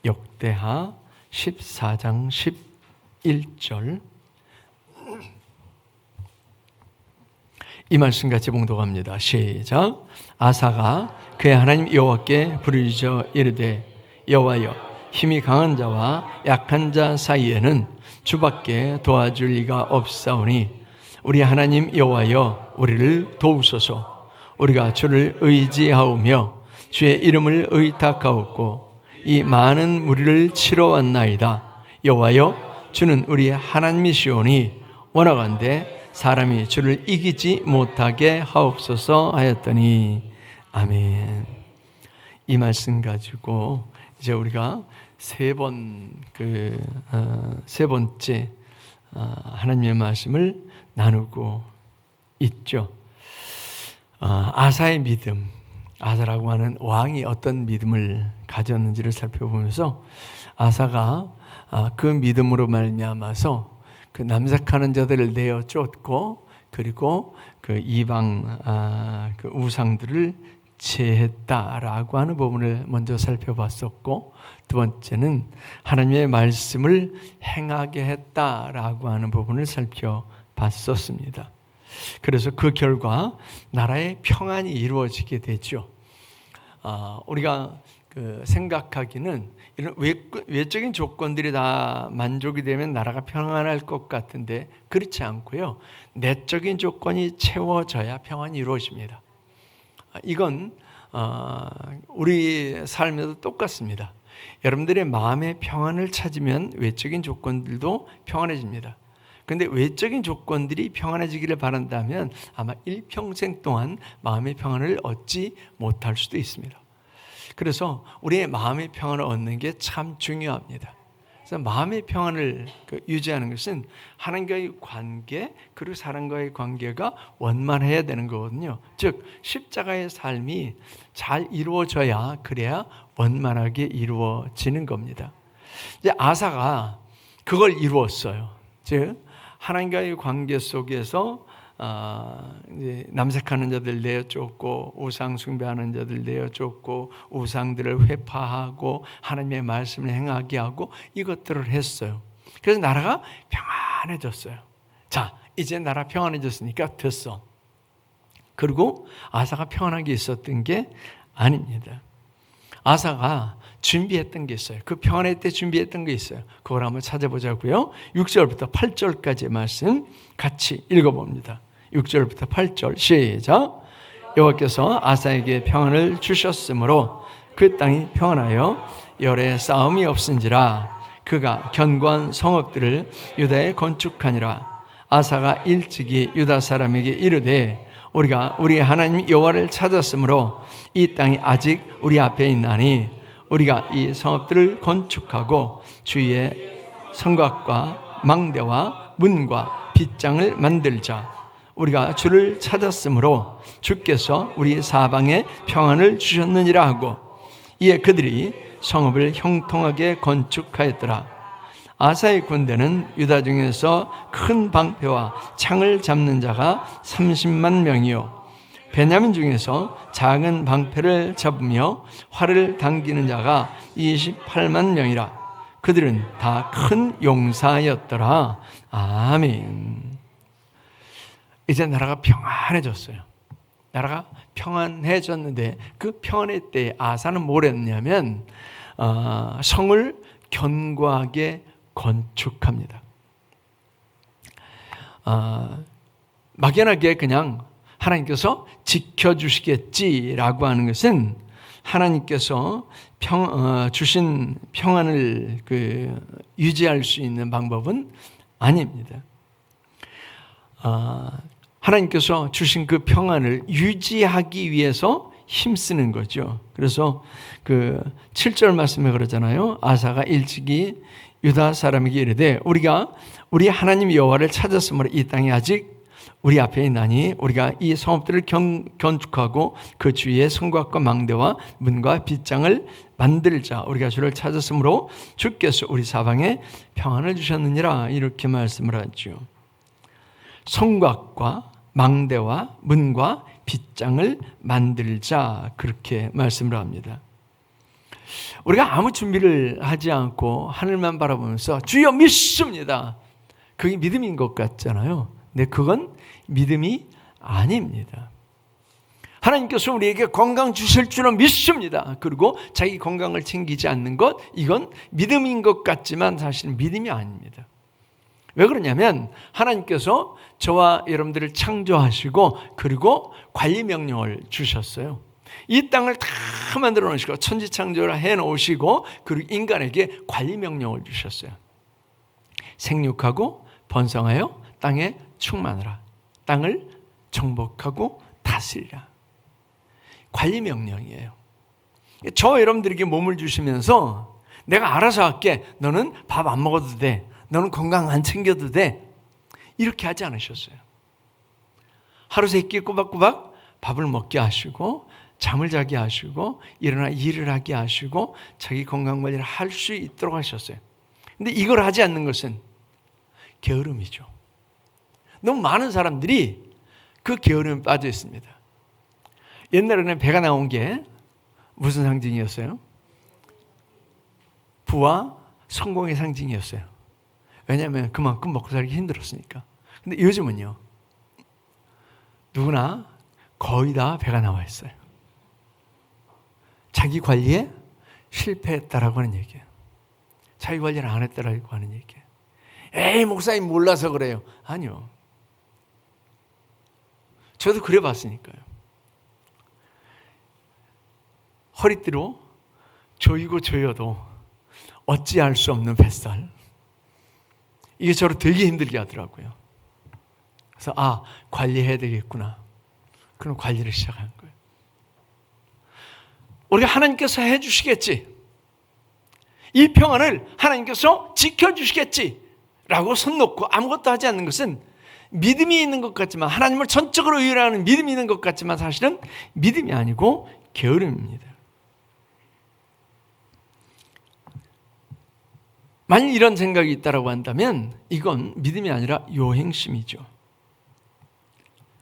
역대하 14장 11절 이 말씀 같이 봉독합니다. 시작. 아사가 그의 하나님 여호와께 부르짖어 이르되 여호와여 힘이 강한 자와 약한 자 사이에는 주밖에 도와줄 이가 없사오니 우리 하나님 여호와여 우리를 도우소서. 우리가 주를 의지하오며 주의 이름을 의탁하옵고 이 많은 무리를 치러 왔나이다. 여호와여 주는 우리의 하나님이시오니 원하건대 사람이 주를 이기지 못하게 하옵소서 하였더니 아멘. 이 말씀 가지고 이제 우리가 세 번째 하나님의 말씀을 나누고 있죠. 아사의 믿음, 아사라고 하는 왕이 어떤 믿음을 가졌는지를 살펴보면서 아사가 그 믿음으로 말미암아서 그 남색하는 자들을 내어 쫓고 그리고 그 이방 그 우상들을 제했다라고 하는 부분을 먼저 살펴봤었고, 두 번째는 하나님의 말씀을 행하게 했다라고 하는 부분을 살펴봤었습니다. 그래서 그 결과 나라의 평안이 이루어지게 되죠. 우리가 생각하기는 이런 외적인 조건들이 다 만족이 되면 나라가 평안할 것 같은데 그렇지 않고요. 내적인 조건이 채워져야 평안이 이루어집니다. 이건 우리 삶에도 똑같습니다. 여러분들의 마음의 평안을 찾으면 외적인 조건들도 평안해집니다. 그런데 외적인 조건들이 평안해지기를 바란다면 아마 일평생 동안 마음의 평안을 얻지 못할 수도 있습니다. 그래서 우리의 마음의 평안을 얻는 게 참 중요합니다. 그래서 마음의 평안을 유지하는 것은 하나님과의 관계 그리고 사람과의 관계가 원만해야 되는 거거든요. 즉 십자가의 삶이 잘 이루어져야 그래야 원만하게 이루어지는 겁니다. 이제 아사가 그걸 이루었어요. 즉 하나님과의 관계 속에서 이제 남색하는 자들 내어쫓고 우상 숭배하는 자들 내어쫓고 우상들을 회파하고 하나님의 말씀을 행하게 하고 이것들을 했어요. 그래서 나라가 평안해졌어요. 자, 이제 나라 평안해졌으니까 됐어. 그리고 아사가 평안하게 있었던 게 아닙니다. 아사가 준비했던 게 있어요. 그 평안할 때 준비했던 게 있어요. 그걸 한번 찾아보자고요. 6절부터 8절까지의 말씀 같이 읽어봅니다. 6절부터 8절 시작. 여호와께서 아사에게 평안을 주셨으므로 그 땅이 평안하여 열에 싸움이 없은지라. 그가 견고한 성읍들을 유다에 건축하니라. 아사가 일찍이 유다 사람에게 이르되 우리가 우리 하나님 여호와를 찾았으므로 이 땅이 아직 우리 앞에 있나니 우리가 이 성읍들을 건축하고 주위에 성곽과 망대와 문과 빗장을 만들자. 우리가 주를 찾았으므로 주께서 우리 사방에 평안을 주셨느니라 하고 이에 그들이 성읍을 형통하게 건축하였더라. 아사의 군대는 유다 중에서 큰 방패와 창을 잡는 자가 30만 명이요 베냐민 중에서 작은 방패를 잡으며 활을 당기는 자가 28만 명이라. 그들은 다 큰 용사였더라. 아멘. 이제 나라가 평안해졌어요. 나라가 평안해졌는데 그 평안의 때에 아사는 뭘 했냐면 성을 견고하게 건축합니다. 막연하게 그냥 하나님께서 지켜주시겠지라고 하는 것은 하나님께서 주신 평안을 유지할 수 있는 방법은 아닙니다. 하나님께서 주신 그 평안을 유지하기 위해서 힘쓰는 거죠. 그래서 7절 말씀에 그러잖아요. 아사가 일찍이 유다 사람에게 이르되 우리가 우리 하나님 여호와를 찾았으므로 이 땅이 아직 우리 앞에 있나니 우리가 이 성읍들을 건축하고 그 주위에 성곽과 망대와 문과 빗장을 만들자. 우리가 주를 찾았으므로 주께서 우리 사방에 평안을 주셨느니라. 이렇게 말씀을 하죠. 성곽과 망대와 문과 빗장을 만들자. 그렇게 말씀을 합니다. 우리가 아무 준비를 하지 않고 하늘만 바라보면서 주여 믿습니다. 그게 믿음인 것 같잖아요. 근데 그건 믿음이 아닙니다. 하나님께서 우리에게 건강 주실 줄은 믿습니다. 그리고 자기 건강을 챙기지 않는 것, 이건 믿음인 것 같지만 사실은 믿음이 아닙니다. 왜 그러냐면 하나님께서 저와 여러분들을 창조하시고 그리고 관리 명령을 주셨어요. 이 땅을 다 만들어 놓으시고 천지창조를 해놓으시고 그리고 인간에게 관리 명령을 주셨어요. 생육하고 번성하여 땅에 충만하라. 땅을 정복하고 다스리라. 관리 명령이에요. 저 여러분들에게 몸을 주시면서 내가 알아서 할게. 너는 밥 안 먹어도 돼. 너는 건강 안 챙겨도 돼. 이렇게 하지 않으셨어요. 하루 세끼 꼬박꼬박 밥을 먹게 하시고 잠을 자게 하시고 일어나 일을 하게 하시고 자기 건강관리를 할 수 있도록 하셨어요. 근데 이걸 하지 않는 것은 게으름이죠. 너무 많은 사람들이 그 게으름에 빠져 있습니다. 옛날에는 배가 나온 게 무슨 상징이었어요? 부와 성공의 상징이었어요. 왜냐하면 그만큼 먹고 살기 힘들었으니까. 근데 요즘은요, 누구나 거의 다 배가 나와 있어요. 자기 관리에 실패했다라고 하는 얘기예요. 자기 관리를 안 했다라고 하는 얘기예요. 에이, 목사님 몰라서 그래요. 아니요. 저도 그래 봤으니까요. 허리띠로 조이고 조여도 어찌할 수 없는 뱃살. 이게 저를 되게 힘들게 하더라고요. 그래서 관리해야 되겠구나. 그럼 관리를 시작한 거예요. 우리가 하나님께서 해주시겠지. 이 평안을 하나님께서 지켜주시겠지. 라고 손 놓고 아무것도 하지 않는 것은 믿음이 있는 것 같지만, 하나님을 전적으로 의뢰하는 믿음이 있는 것 같지만 사실은 믿음이 아니고 게으름입니다. 만일 이런 생각이 있다고 한다면 이건 믿음이 아니라 요행심이죠.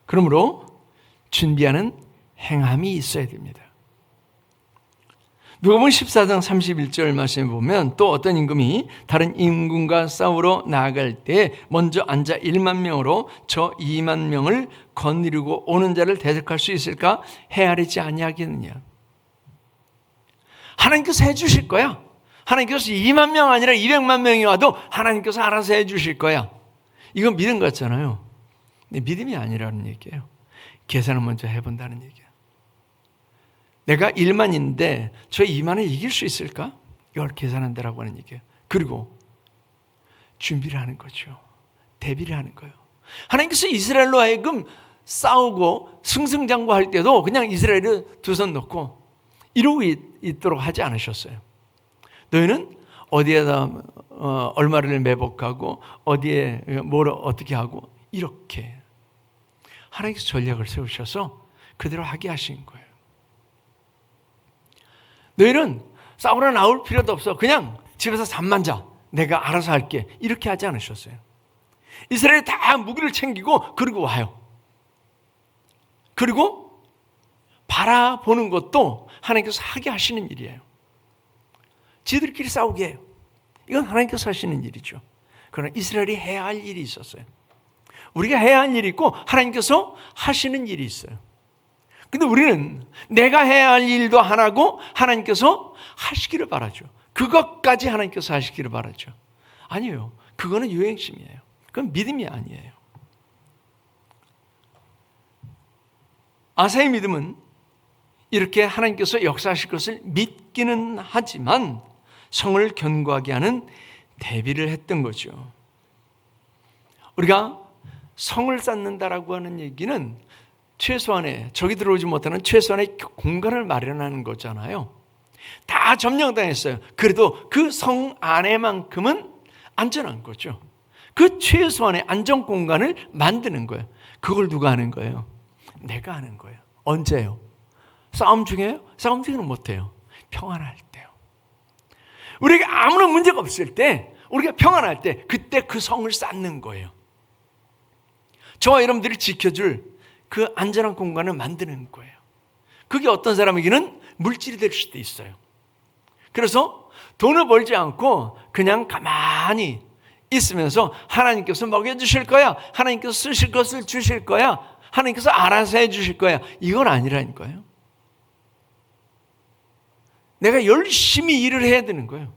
그러므로 준비하는 행함이 있어야 됩니다. 누가복음 14장 31절 말씀에 보면 또 어떤 임금이 다른 임금과 싸우러 나아갈 때 먼저 앉아 1만 명으로 저 2만 명을 거느리고 오는 자를 대적할 수 있을까 헤아리지 아니하겠느냐. 하나님께서 해주실 거야. 하나님께서 2만 명 아니라 200만 명이 와도 하나님께서 알아서 해주실 거야. 이건 믿음 같잖아요. 근데 믿음이 아니라는 얘기예요. 계산을 먼저 해본다는 얘기예요. 내가 1만인데 저 2만을 이길 수 있을까? 이걸 계산한다라고 하는 얘기예요. 그리고 준비를 하는 거죠. 대비를 하는 거예요. 하나님께서 이스라엘로 하여금 싸우고 승승장구할 때도 그냥 이스라엘을 두 손 놓고 이러고 있도록 하지 않으셨어요. 너희는 어디에다 얼마를 매복하고 어디에 뭘 어떻게 하고 이렇게 하나님께서 전략을 세우셔서 그대로 하게 하신 거예요. 너희는 싸우러 나올 필요도 없어. 그냥 집에서 잠만 자. 내가 알아서 할게. 이렇게 하지 않으셨어요. 이스라엘이 다 무기를 챙기고 그리고 와요. 그리고 바라보는 것도 하나님께서 하게 하시는 일이에요. 지들끼리 싸우게 해요. 이건 하나님께서 하시는 일이죠. 그러나 이스라엘이 해야 할 일이 있었어요. 우리가 해야 할 일이 있고 하나님께서 하시는 일이 있어요. 근데 우리는 내가 해야 할 일도 하나고 하나님께서 하시기를 바라죠. 그것까지 하나님께서 하시기를 바라죠. 아니에요. 그거는 유행심이에요. 그건 믿음이 아니에요. 아사의 믿음은 이렇게 하나님께서 역사하실 것을 믿기는 하지만 성을 견고하게 하는 대비를 했던 거죠. 우리가 성을 쌓는다라고 하는 얘기는 최소한의, 적이 들어오지 못하는 최소한의 공간을 마련하는 거잖아요. 다 점령당했어요. 그래도 그 성 안에만큼은 안전한 거죠. 그 최소한의 안전 공간을 만드는 거예요. 그걸 누가 하는 거예요? 내가 하는 거예요. 언제요? 싸움 중에요? 싸움 중에는 못해요. 평안할 때요. 우리가 아무런 문제가 없을 때, 우리가 평안할 때, 그때 그 성을 쌓는 거예요. 저와 여러분들이 지켜줄 그 안전한 공간을 만드는 거예요. 그게 어떤 사람에게는 물질이 될 수도 있어요. 그래서 돈을 벌지 않고 그냥 가만히 있으면서 하나님께서 먹여주실 거야, 하나님께서 쓰실 것을 주실 거야, 하나님께서 알아서 해주실 거야, 이건 아니라니까요. 내가 열심히 일을 해야 되는 거예요.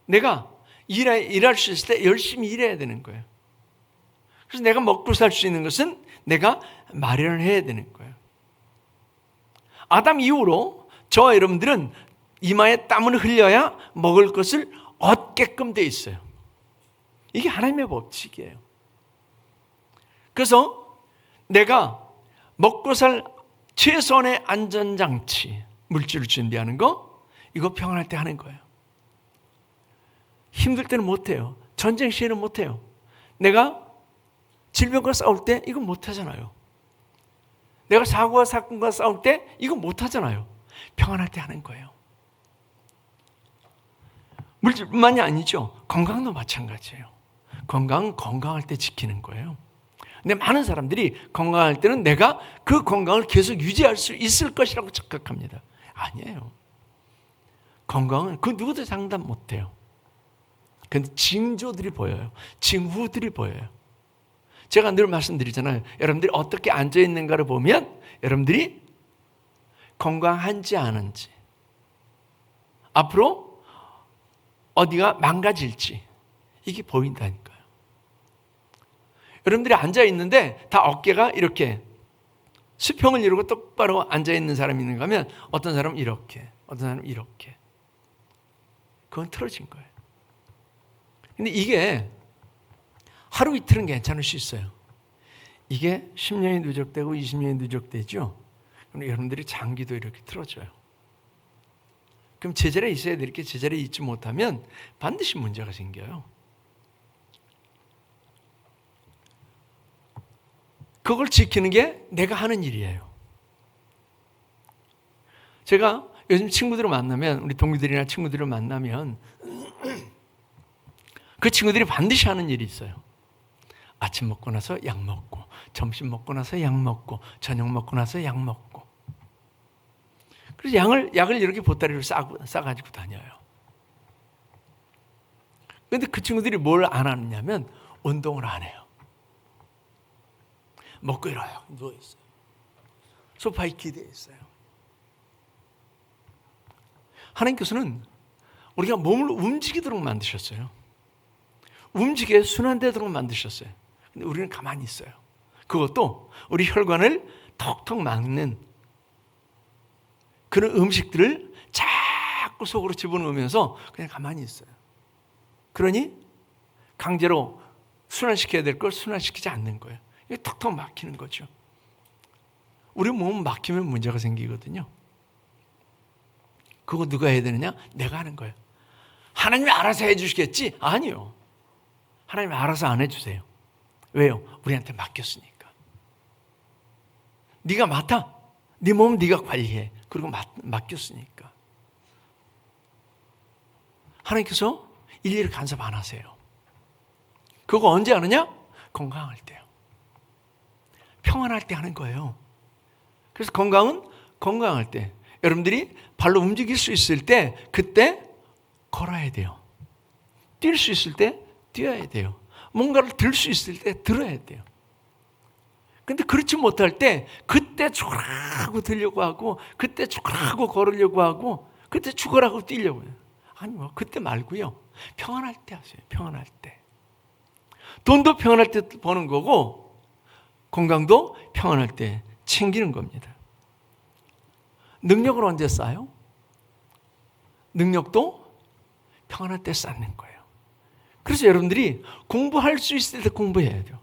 내가 일할 수 있을 때 열심히 일해야 되는 거예요. 그래서 내가 먹고 살 수 있는 것은 내가 마련을 해야 되는 거예요. 아담 이후로 저와 여러분들은 이마에 땀을 흘려야 먹을 것을 얻게끔 돼 있어요. 이게 하나님의 법칙이에요. 그래서 내가 먹고 살 최선의 안전장치, 물질을 준비하는 거, 이거 평안할 때 하는 거예요. 힘들 때는 못해요. 전쟁 시에는 못해요. 내가 질병과 싸울 때 이거 못하잖아요. 내가 사고와 사건과 싸울 때 이거 못하잖아요. 평안할 때 하는 거예요. 물질뿐만이 아니죠. 건강도 마찬가지예요. 건강은 건강할 때 지키는 거예요. 근데 많은 사람들이 건강할 때는 내가 그 건강을 계속 유지할 수 있을 것이라고 착각합니다. 아니에요. 건강은 그 누구도 장담 못해요. 근데 징조들이 보여요. 징후들이 보여요. 제가 늘 말씀드리잖아요. 여러분들이 어떻게 앉아있는가를 보면 여러분들이 건강한지 아닌지, 앞으로 어디가 망가질지, 이게 보인다니까요. 여러분들이 앉아있는데 다 어깨가 이렇게 수평을 이루고 똑바로 앉아있는 사람이 있는가 하면 어떤 사람은 이렇게, 어떤 사람은 이렇게. 그건 틀어진 거예요. 근데 이게 하루 이틀은 괜찮을 수 있어요. 이게 10년이 누적되고 20년이 누적되죠. 그럼 여러분들이 장기도 이렇게 틀어져요. 그럼 제자리에 있어야 될 게 제자리에 있지 못하면 반드시 문제가 생겨요. 그걸 지키는 게 내가 하는 일이에요. 제가 요즘 친구들을 만나면, 우리 동기들이나 친구들을 만나면 그 친구들이 반드시 하는 일이 있어요. 아침 먹고 나서 약 먹고, 점심 먹고 나서 약 먹고, 저녁 먹고 나서 약 먹고. 그래서 약을 이렇게 보따리로 싸가지고 다녀요. 그런데 그 친구들이 뭘 안 하느냐면 운동을 안 해요. 먹고 일어나요. 누워있어요. 소파에 기대어 있어요. 하나님께서는 우리가 몸을 움직이도록 만드셨어요. 움직여 순환되도록 만드셨어요. 근데 우리는 가만히 있어요. 그것도 우리 혈관을 턱턱 막는 그런 음식들을 자꾸 속으로 집어넣으면서 그냥 가만히 있어요. 그러니 강제로 순환시켜야 될 걸 순환시키지 않는 거예요. 이게 턱턱 막히는 거죠. 우리 몸은 막히면 문제가 생기거든요. 그거 누가 해야 되느냐? 내가 하는 거예요. 하나님이 알아서 해주시겠지? 아니요. 하나님이 알아서 안 해주세요. 왜요? 우리한테 맡겼으니까. 네가 맡아. 네 몸은 네가 관리해. 그리고 맡겼으니까. 하나님께서 일일이 간섭 안 하세요. 그거 언제 하느냐? 건강할 때요. 평안할 때 하는 거예요. 그래서 건강은 건강할 때, 여러분들이 발로 움직일 수 있을 때 그때 걸어야 돼요. 뛸 수 있을 때 뛰어야 돼요. 뭔가를 들 수 있을 때 들어야 돼요. 근데 그렇지 못할 때 그때 죽으라고 들려고 하고, 그때 죽으라고 걸으려고 하고, 그때 죽으라고 뛰려고 해요. 아니 뭐 그때 말고요. 평안할 때 하세요. 평안할 때. 돈도 평안할 때 버는 거고, 건강도 평안할 때 챙기는 겁니다. 능력을 언제 쌓아요? 능력도 평안할 때 쌓는 거예요. 그래서 여러분들이 공부할 수 있을 때 공부해야 돼요.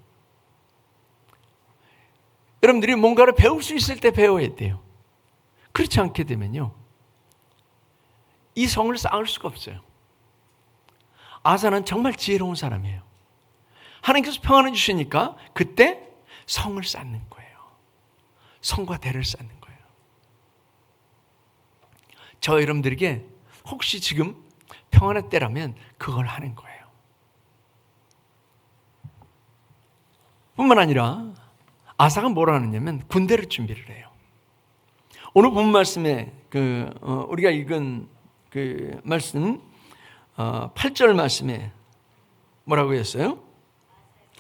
여러분들이 뭔가를 배울 수 있을 때 배워야 돼요. 그렇지 않게 되면요, 이 성을 쌓을 수가 없어요. 아사는 정말 지혜로운 사람이에요. 하나님께서 평안을 주시니까 그때 성을 쌓는 거예요. 성과 대를 쌓는 거예요. 저 여러분들에게 혹시 지금 평안의 때라면 그걸 하는 거예요. 뿐만 아니라 아사가 뭐라 하느냐면 군대를 준비를 해요. 오늘 본 말씀에 우리가 읽은 그 말씀 8절 말씀에 뭐라고 했어요?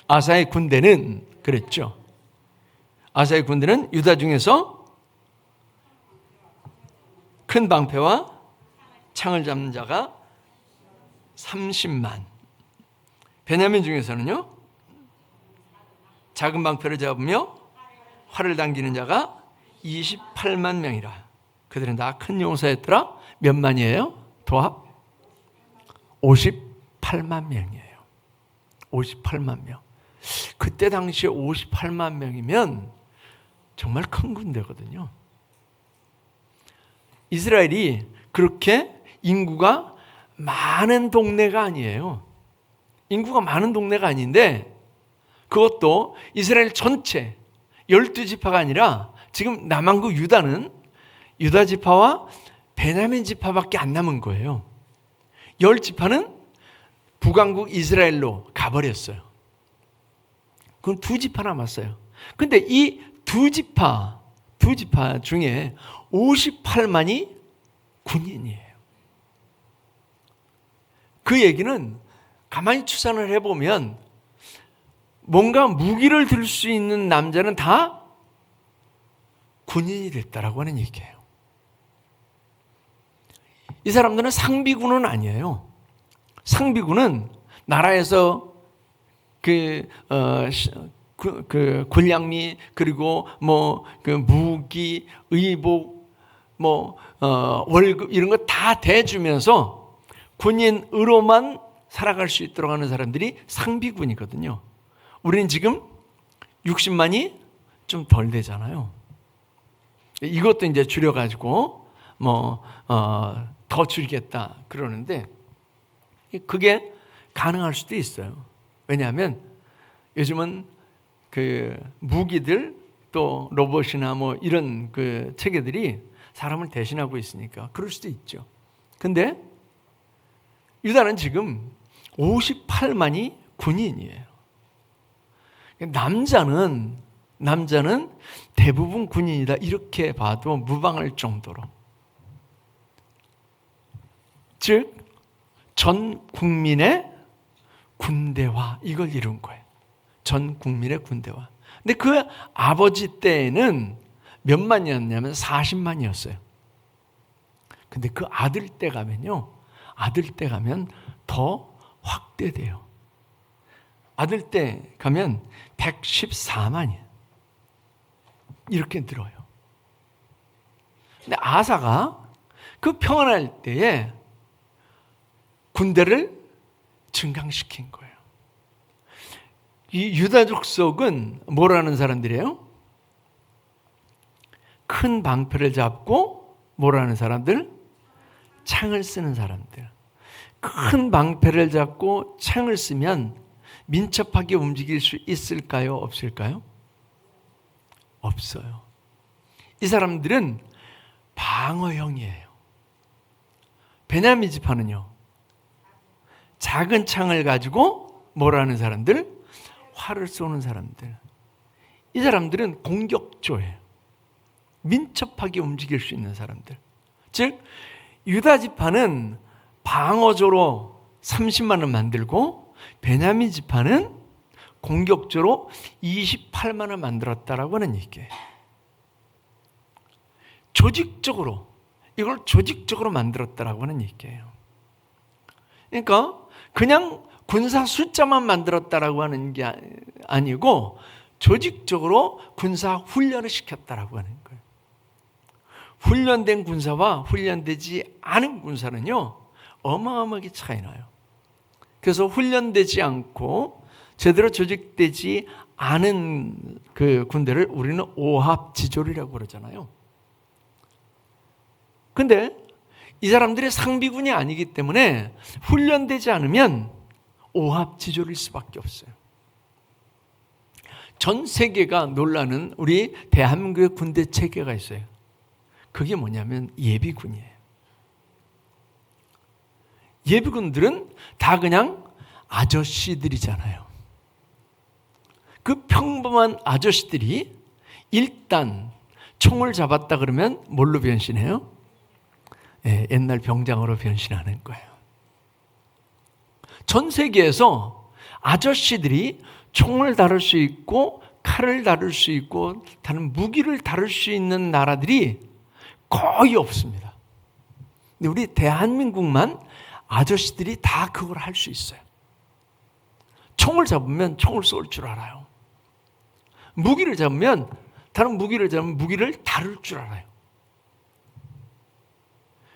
아사의 군대는 그랬죠. 아사의 군대는 유다 중에서 큰 방패와 창을 잡는 자가 30만. 베냐민 중에서는요, 작은 방패를 잡으며 활을 당기는 자가 28만 명이라. 그들은 다 큰 용사였더라. 몇 만이에요? 도합? 58만 명이에요. 58만 명. 그때 당시에 58만 명이면 정말 큰 군대거든요. 이스라엘이 그렇게 인구가 많은 동네가 아니에요. 인구가 많은 동네가 아닌데 그것도 이스라엘 전체 12지파가 아니라 지금 남한국 유다는 유다 지파와 베냐민 지파밖에 안 남은 거예요. 10지파는 북왕국 이스라엘로 가버렸어요. 그럼 2지파 남았어요. 근데 이 2지파 중에 58만이 군인이에요. 그 얘기는 가만히 추산을 해보면 뭔가 무기를 들 수 있는 남자는 다 군인이 됐다라고 하는 얘기예요. 이 사람들은 상비군은 아니에요. 상비군은 나라에서 군량미 그리고 무기, 의복, 월급 이런 거 다 대주면서 군인으로만 살아갈 수 있도록 하는 사람들이 상비군이거든요. 우리는 지금 60만이 좀 덜 되잖아요. 이것도 이제 줄여가지고 더 줄이겠다 그러는데 그게 가능할 수도 있어요. 왜냐하면 요즘은 그 무기들 또 로봇이나 이런 그 체계들이 사람을 대신하고 있으니까 그럴 수도 있죠. 근데 유다는 지금 58만이 군인이에요. 남자는 대부분 군인이다 이렇게 봐도 무방할 정도로, 즉 전 국민의 군대화 이걸 이룬 거예요. 전 국민의 군대화. 근데 그 아버지 때에는 몇 만이었냐면 40만이었어요. 근데 그 아들 때 가면 더 확대돼요. 아들 때 가면 114만이에요. 이렇게 늘어요. 근데 아사가 그 평안할 때에 군대를 증강시킨 거예요. 이 유다 족속은 뭐라는 사람들이에요? 큰 방패를 잡고 뭐라는 사람들? 창을 쓰는 사람들. 큰 방패를 잡고 창을 쓰면 민첩하게 움직일 수 있을까요? 없을까요? 없어요. 이 사람들은 방어형이에요. 베냐민 지파는요, 작은 창을 가지고 뭐라는 사람들? 활을 쏘는 사람들. 이 사람들은 공격조예요. 민첩하게 움직일 수 있는 사람들. 즉 유다 지파는 방어조로 30만을 만들고 베냐민 지파는 공격조로 28만을 만들었다라고 하는 얘기예요. 이걸 조직적으로 만들었다라고 하는 얘기예요. 그러니까 그냥 군사 숫자만 만들었다라고 하는 게 아니고 조직적으로 군사 훈련을 시켰다라고 하는 거예요. 훈련된 군사와 훈련되지 않은 군사는요, 어마어마하게 차이 나요. 그래서 훈련되지 않고 제대로 조직되지 않은 그 군대를 우리는 오합지졸이라고 그러잖아요. 근데 이 사람들이 상비군이 아니기 때문에 훈련되지 않으면 오합지졸일 수밖에 없어요. 전 세계가 놀라는 우리 대한민국의 군대 체계가 있어요. 그게 뭐냐면 예비군이에요. 예비군들은 다 그냥 아저씨들이잖아요. 그 평범한 아저씨들이 일단 총을 잡았다 그러면 뭘로 변신해요? 옛날 병장으로 변신하는 거예요. 전 세계에서 아저씨들이 총을 다룰 수 있고 칼을 다룰 수 있고 다른 무기를 다룰 수 있는 나라들이 거의 없습니다. 근데 우리 대한민국만 아저씨들이 다 그걸 할 수 있어요. 총을 잡으면 총을 쏠 줄 알아요. 무기를 잡으면 다른 무기를 잡으면 무기를 다룰 줄 알아요.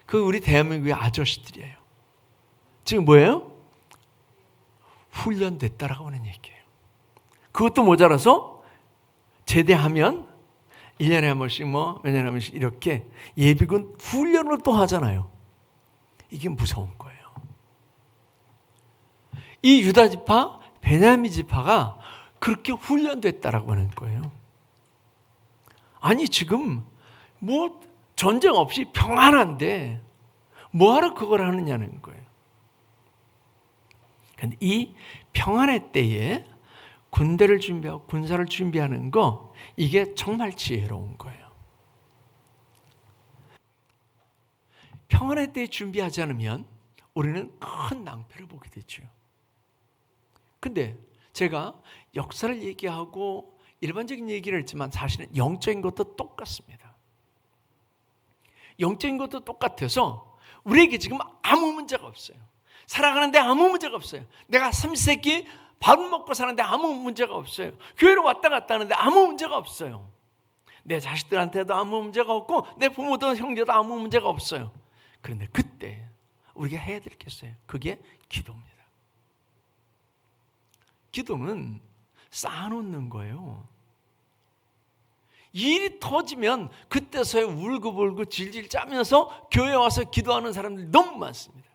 그 우리 대한민국의 아저씨들이에요. 지금 뭐예요? 훈련됐다라고 하는 얘기예요. 그것도 모자라서 제대하면 1년에 한 번씩 몇 년에 한 번씩 이렇게 예비군 훈련을 또 하잖아요. 이게 무서운 거예요. 이 유다 지파, 베냐민 지파가 그렇게 훈련됐다라고 하는 거예요. 아니 지금 전쟁 없이 평안한데 뭐하러 그걸 하느냐는 거예요. 그런데 이 평안의 때에 군대를 준비하고 군사를 준비하는 거, 이게 정말 지혜로운 거예요. 평안의 때에 준비하지 않으면 우리는 큰 낭패를 보게 되죠. 근데 제가 역사를 얘기하고 일반적인 얘기를 했지만 사실은 영적인 것도 똑같습니다. 영적인 것도 똑같아서 우리에게 지금 아무 문제가 없어요. 살아가는데 아무 문제가 없어요. 내가 30세기 밥 먹고 사는데 아무 문제가 없어요. 교회로 왔다 갔다 하는데 아무 문제가 없어요. 내 자식들한테도 아무 문제가 없고 내 부모도 형제도 아무 문제가 없어요. 그런데 그때 우리가 해야 될 게 있어요. 그게 기도입니다. 기도는 쌓아놓는 거예요. 일이 터지면 그때서야 울고불고 질질 짜면서 교회 와서 기도하는 사람들이 너무 많습니다.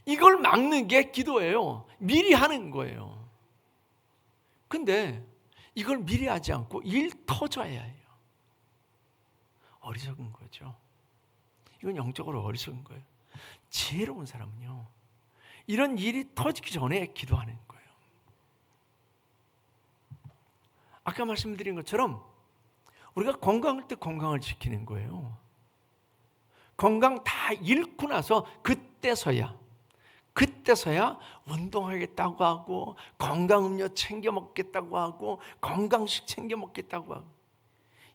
이걸 막는 게 기도예요. 미리 하는 거예요. 근데 이걸 미리 하지 않고 일 터져야 해요. 어리석은 거죠. 이건 영적으로 어리석은 거예요. 지혜로운 사람은요, 이런 일이 터지기 전에 기도하는 거예요. 아까 말씀드린 것처럼 우리가 건강할 때 건강을 지키는 거예요. 건강 다 잃고 나서 그때서야 운동하겠다고 하고 건강음료 챙겨 먹겠다고 하고 건강식 챙겨 먹겠다고 하고,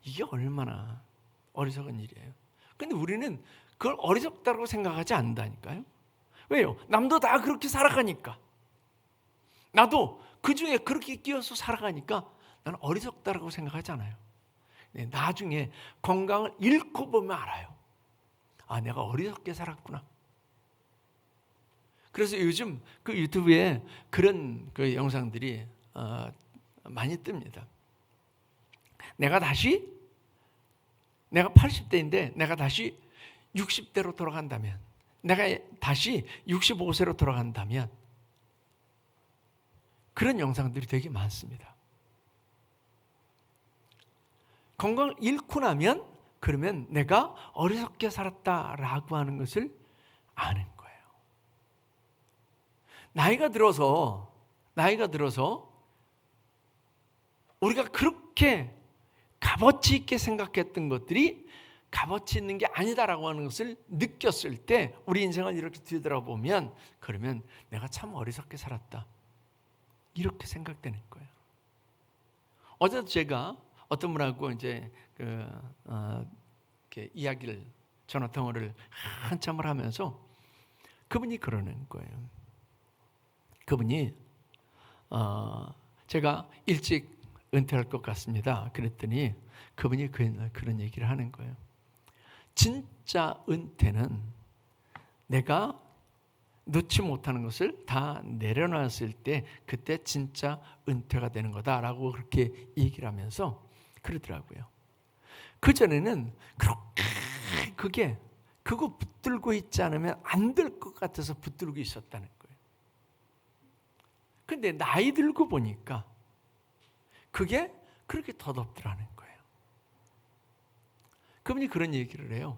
이게 얼마나 어리석은 일이에요. 근데 우리는 그걸 어리석다고 생각하지 않는다니까요. 왜요? 남도 다 그렇게 살아가니까, 나도 그 중에 그렇게 끼어서 살아가니까 나는 어리석다라고 생각하지 않아요. 나중에 건강을 잃고 보면 알아요. 아, 내가 어리석게 살았구나. 그래서 요즘 그 유튜브에 그런 그 영상들이 많이 뜹니다. 내가 80대인데 내가 다시 60대로 돌아간다면, 내가 다시 65세로 돌아간다면, 그런 영상들이 되게 많습니다. 건강을 잃고 나면 그러면 내가 어리석게 살았다라고 하는 것을 아는 거예요. 나이가 들어서 우리가 그렇게 값어치 있게 생각했던 것들이 값어치 있는 게 아니다라고 하는 것을 느꼈을 때 우리 인생을 이렇게 뒤돌아보면, 그러면 내가 참 어리석게 살았다, 이렇게 생각되는 거예요. 어제도 제가 어떤 분하고 이제 이렇게 이야기를, 전화 통화를 한참을 하면서 그분이 그러는 거예요. 그분이 제가 일찍 은퇴할 것 같습니다. 그랬더니 그분이 그런 얘기를 하는 거예요. 진짜 은퇴는 내가 놓지 못하는 것을 다 내려놨을 때 그때 진짜 은퇴가 되는 거다라고 그렇게 얘기를 하면서 그러더라고요. 그전에는 그렇게 그거 붙들고 있지 않으면 안 될 것 같아서 붙들고 있었다는 거예요. 근데 나이 들고 보니까 그게 그렇게 덧없더라는 거예요. 그분이 그런 얘기를 해요.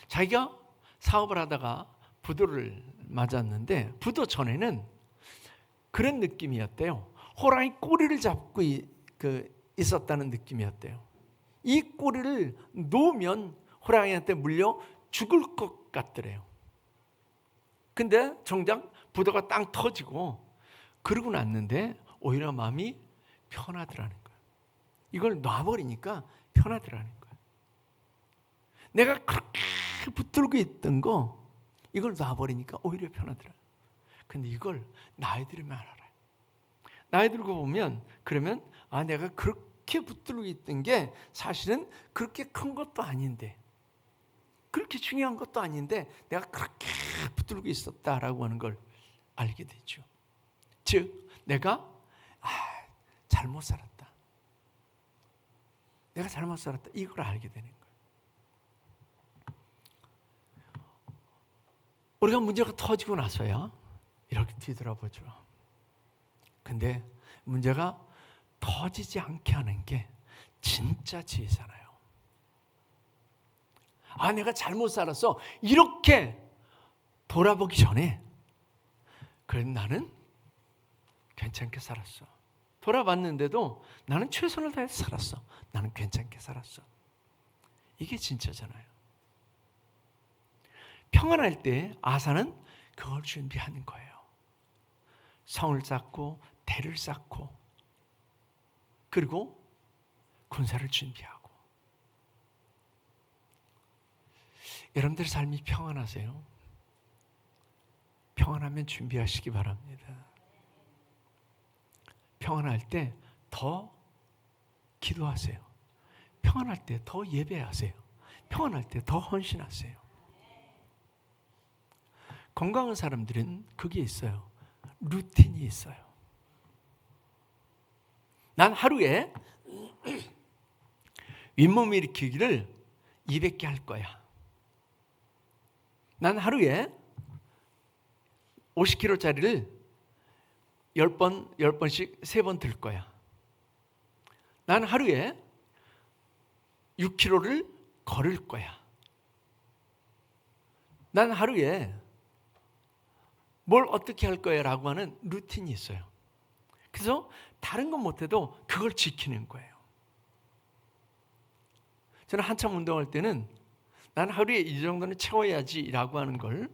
자기가 사업을 하다가 부도를 맞았는데, 부도 전에는 그런 느낌이었대요. 호랑이 꼬리를 잡고 있었다는 느낌이었대요. 이 꼬리를 놓으면 호랑이한테 물려 죽을 것 같더래요. 근데 정작 부도가 땅 터지고 그러고 났는데 오히려 마음이 편하더라는 거예요. 이걸 놔버리니까 편하더라는 거예요. 내가 그렇게 붙들고 있던 거 이걸 놔버리니까 오히려 편하더라고요. 근데 이걸 나이 들으면 알아요. 나이 들고 보면 그러면 내가 그렇게 붙들고 있던 게 사실은 그렇게 큰 것도 아닌데 그렇게 중요한 것도 아닌데 내가 그렇게 붙들고 있었다라고 하는 걸 알게 되죠. 즉 내가 잘못 살았다. 내가 잘못 살았다. 이걸 알게 되는 거예요. 우리가 문제가 터지고 나서야 이렇게 뒤돌아보죠. 근데 문제가 터지지 않게 하는 게 진짜 지혜잖아요. 내가 잘못 살았어. 이렇게 돌아보기 전에 그래도 나는 괜찮게 살았어. 돌아봤는데도 나는 최선을 다해서 살았어. 나는 괜찮게 살았어. 이게 진짜잖아요. 평안할 때 아사는 그걸 준비하는 거예요. 성을 쌓고 대를 쌓고 그리고 군사를 준비하고. 여러분들의 삶이 평안하세요? 평안하면 준비하시기 바랍니다. 평안할 때 더 기도하세요. 평안할 때 더 예배하세요. 평안할 때 더 헌신하세요. 건강한 사람들은 그게 있어요. 루틴이 있어요. 난 하루에 윗몸 일으키기를 200개 할 거야. 난 하루에 50kg짜리를 10번씩 3번 들 거야. 난 하루에 6kg를 걸을 거야. 난 하루에 뭘 어떻게 할 거야 라고 하는 루틴이 있어요. 그래서 다른 건 못해도 그걸 지키는 거예요. 저는 한참 운동할 때는 난 하루에 이 정도는 채워야지 라고 하는 걸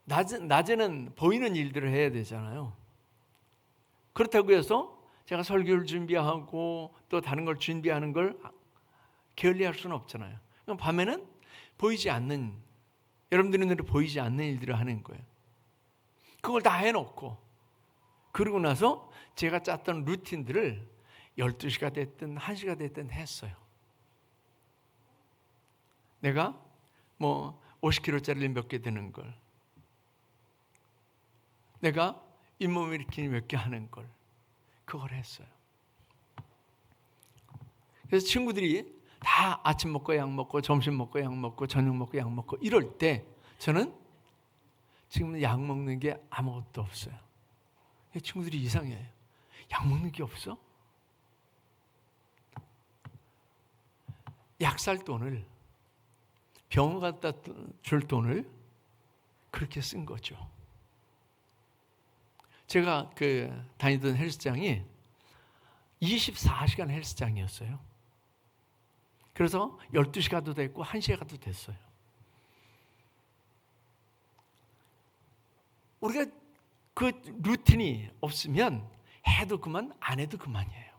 낮에는 보이는 일들을 해야 되잖아요. 그렇다고 해서 제가 설교를 준비하고 또 다른 걸 준비하는 걸 게을리할 수는 없잖아요. 그럼 밤에는 보이지 않는, 여러분들의 눈에 보이지 않는 일들을 하는 거예요. 그걸 다 해놓고 그러고 나서 제가 짰던 루틴들을 12시가 됐든 1시가 됐든 했어요. 내가 50kg짜리 몇 개 드는 걸, 내가 잇몸 일으키기 몇 개 하는 걸, 그걸 했어요. 그래서 친구들이 다 아침 먹고 약 먹고 점심 먹고 약 먹고 저녁 먹고 약 먹고 이럴 때 저는 지금 약 먹는 게 아무것도 없어요. 친구들이 이상해요. 약 먹는 게 없어? 약 살 돈을, 병원 갖다 줄 돈을 그렇게 쓴 거죠. 제가 다니던 헬스장이 24시간 헬스장이었어요. 그래서 12시 가도 됐고 1시에 가도 됐어요. 우리가 그 루틴이 없으면 해도 그만 안 해도 그만이에요.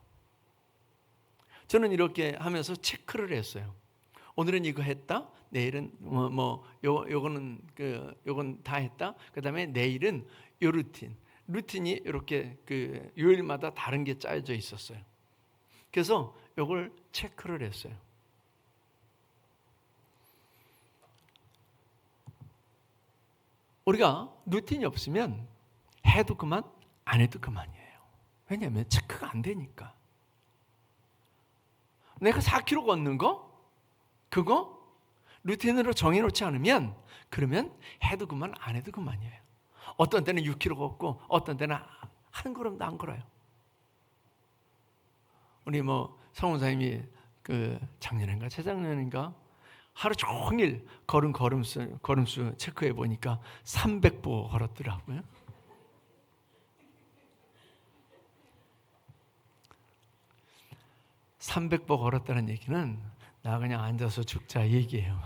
저는 이렇게 하면서 체크를 했어요. 오늘은 이거 했다. 내일은 요건 다 했다. 그다음에 내일은 요 루틴이 이렇게 요일마다 다른 게 짜여져 있었어요. 그래서 요걸 체크를 했어요. 우리가 루틴이 없으면 해도 그만 안 해도 그만이에요. 왜냐하면 체크가 안 되니까. 내가 4kg 걷는 거 그거 루틴으로 정해놓지 않으면 그러면 해도 그만 안 해도 그만이에요. 어떤 때는 6kg 걷고 어떤 때는 한 걸음도 안 걸어요. 우리 성원사님이 작년인가 재작년인가 하루 종일 걸음수 체크해 보니까 300보 걸었더라고요. (300보) 걸었다는 얘기는 나 그냥 앉아서 죽자 얘기해요.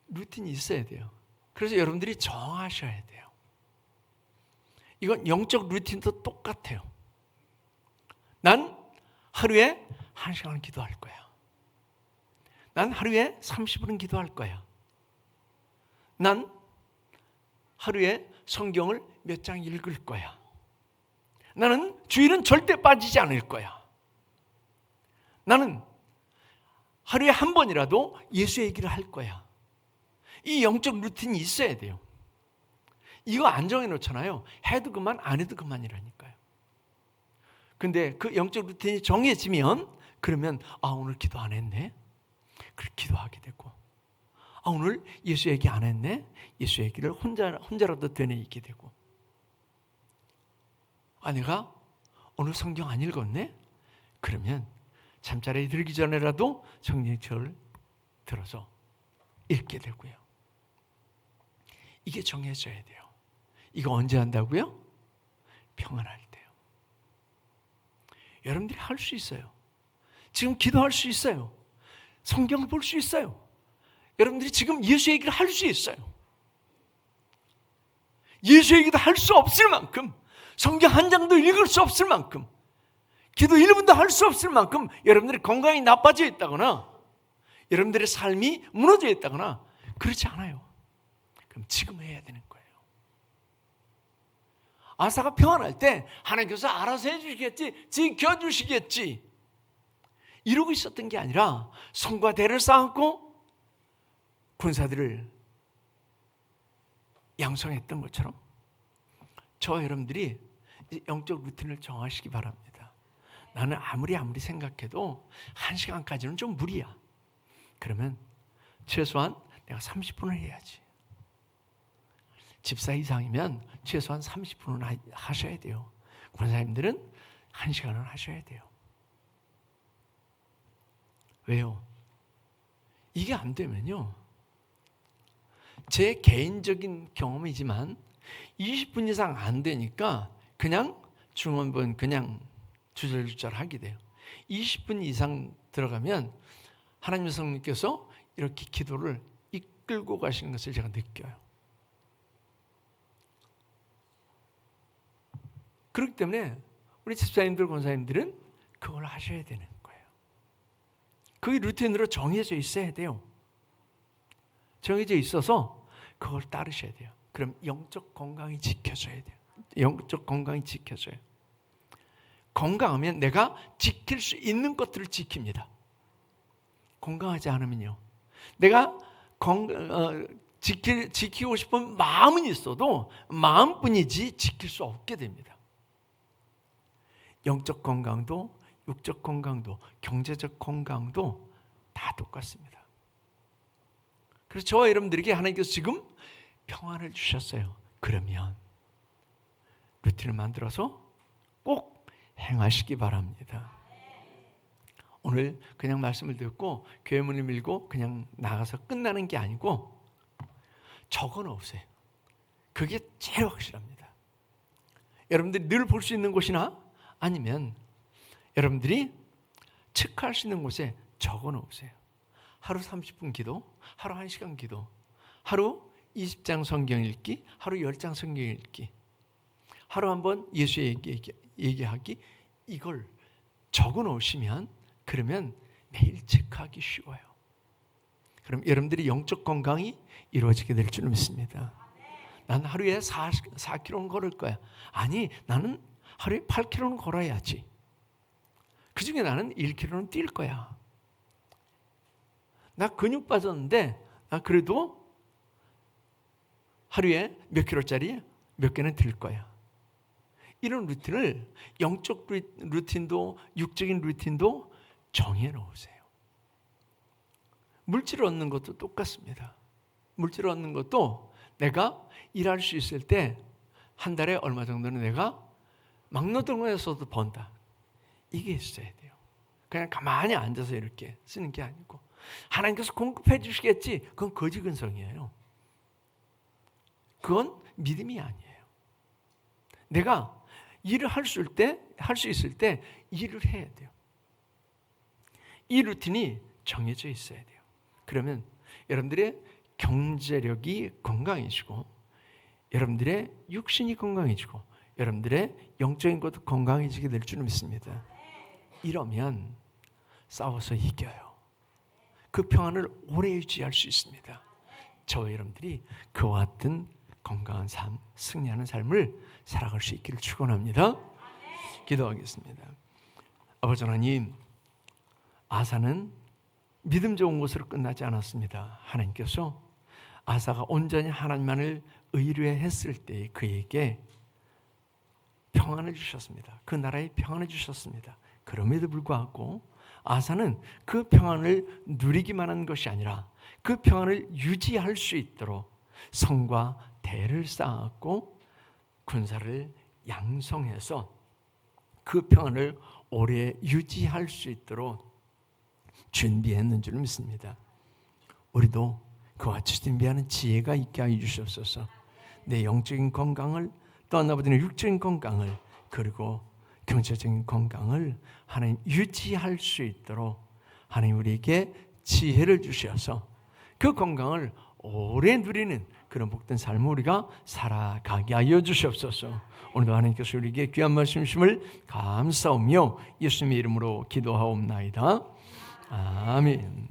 루틴이 있어야 돼요. 그래서 여러분들이 정하셔야 돼요. 이건 영적 루틴도 똑같아요. 난 하루에 1시간 기도할 거야. 난 하루에 30분은 기도할 거야. 난 하루에 성경을 몇 장 읽을 거야. 나는 주일은 절대 빠지지 않을 거야. 나는 하루에 한 번이라도 예수 얘기를 할 거야. 이 영적 루틴이 있어야 돼요. 이거 안 정해놓잖아요. 해도 그만, 안 해도 그만이라니까요. 근데 그 영적 루틴이 정해지면 그러면 오늘 기도 안 했네? 그렇게 기도하게 되고, 오늘 예수 얘기 안 했네? 예수 얘기를 혼자라도 되뇌이게 되고, 내가 오늘 성경 안 읽었네? 그러면 잠자리에 들기 전에라도 성경책을 들어서 읽게 되고요. 이게 정해져야 돼요. 이거 언제 한다고요? 평안할 때요. 여러분들이 할 수 있어요. 지금 기도할 수 있어요. 성경을 볼 수 있어요. 여러분들이 지금 예수 얘기를 할 수 있어요. 예수 얘기도 할 수 없을 만큼, 성경 한 장도 읽을 수 없을 만큼, 기도 1분도 할 수 없을 만큼 여러분들의 건강이 나빠져 있다거나 여러분들의 삶이 무너져 있다거나 그렇지 않아요. 그럼 지금 해야 되는 거예요. 아사가 평안할 때 하나님께서 알아서 해주시겠지, 지켜주시겠지 이러고 있었던 게 아니라 성과 대를 쌓았고 군사들을 양성했던 것처럼 저와 여러분들이 영적 루틴을 정하시기 바랍니다. 나는 아무리 생각해도 1시간까지는 좀 무리야. 그러면 최소한 내가 30분을 해야지. 집사 이상이면 최소한 30분은 하셔야 돼요. 권사님들은 1시간은 하셔야 돼요. 왜요? 이게 안 되면요, 제 개인적인 경험이지만 20분 이상 안 되니까 그냥 중원본 그냥 주절주절 하게 돼요. 20분 이상 들어가면 하나님의 성령께서 이렇게 기도를 이끌고 가시는 것을 제가 느껴요. 그렇기 때문에 우리 집사님들, 권사님들은 그걸 하셔야 되는 거예요. 그게 루틴으로 정해져 있어야 돼요. 정해져 있어서 그걸 따르셔야 돼요. 그럼 영적 건강이 지켜져야 돼요. 영적 건강이 지켜져요. 건강하면 내가 지킬 수 있는 것들을 지킵니다. 건강하지 않으면요, 내가 지키고 싶은 마음은 있어도 마음뿐이지 지킬 수 없게 됩니다. 영적 건강도, 육적 건강도, 경제적 건강도 다 똑같습니다. 그래서 저와 여러분들에게 하나님께서 지금 평안을 주셨어요. 그러면 루틴을 만들어서 꼭 행하시기 바랍니다. 오늘 그냥 말씀을 듣고 교회 문을 밀고 그냥 나가서 끝나는 게 아니고 적어 놓으세요. 그게 제일 확실합니다. 여러분들이 늘 볼 수 있는 곳이나 아니면 여러분들이 체크할 수 있는 곳에 적어 놓으세요. 하루 30분 기도, 하루 1시간 기도, 하루 20장 성경 읽기, 하루 10장 성경 읽기, 하루 한번 예수 얘기하기, 이걸 적어 놓으시면 그러면 매일 체크하기 쉬워요. 그럼 여러분들이 영적 건강이 이루어지게 될 줄 믿습니다. 난 하루에 4km는 걸을 거야. 아니, 나는 하루에 8km는 걸어야지. 그 중에 나는 1km는 뛸 거야. 나 근육 빠졌는데 나 그래도 하루에 몇 킬로짜리 몇 개는 들 거야. 이런 루틴을, 영적 루틴도 육적인 루틴도 정해 놓으세요. 물질을 얻는 것도 똑같습니다. 물질을 얻는 것도 내가 일할 수 있을 때 한 달에 얼마 정도는 내가 막노동에서도 번다. 이게 있어야 돼요. 그냥 가만히 앉아서 이렇게 쓰는 게 아니고 하나님께서 공급해 주시겠지. 그건 거지근성이에요. 그건 믿음이 아니에요. 내가 일을 할 수 있을 때 일을 해야 돼요. 이 루틴이 정해져 있어야 돼요. 그러면 여러분들의 경제력이 건강해지고 여러분들의 육신이 건강해지고 여러분들의 영적인 것도 건강해지게 될 줄 믿습니다. 이러면 싸워서 이겨요. 그 평안을 오래 유지할 수 있습니다. 저와 여러분들이 그와 같은 건강한 삶, 승리하는 삶을 살아갈 수 있기를 축원합니다. 기도하겠습니다. 아버지 하나님, 아사는 믿음 좋은 것으로 끝나지 않았습니다. 하나님께서 아사가 온전히 하나님만을 의뢰했을 때 그에게 평안을 주셨습니다. 그 나라에 평안을 주셨습니다. 그럼에도 불구하고 아사는 그 평안을 누리기만 한 것이 아니라 그 평안을 유지할 수 있도록 성과 대를 쌓았고 군사를 양성해서 그 평안을 오래 유지할 수 있도록 준비했는 줄 믿습니다. 우리도 그와 같이 준비하는 지혜가 있게 하여 주시옵소서. 내 영적인 건강을 또한 아버지는 육적인 건강을 그리고 경제적인 건강을 하나님 유지할 수 있도록 하나님 우리에게 지혜를 주셔서 그 건강을 오래 누리는 그런 복된 삶을 우리가 살아가게 하여 주시옵소서. 오늘도 하나님께서 우리에게 귀한 말씀 주심을 감사하며 예수님의 이름으로 기도하옵나이다. 아멘.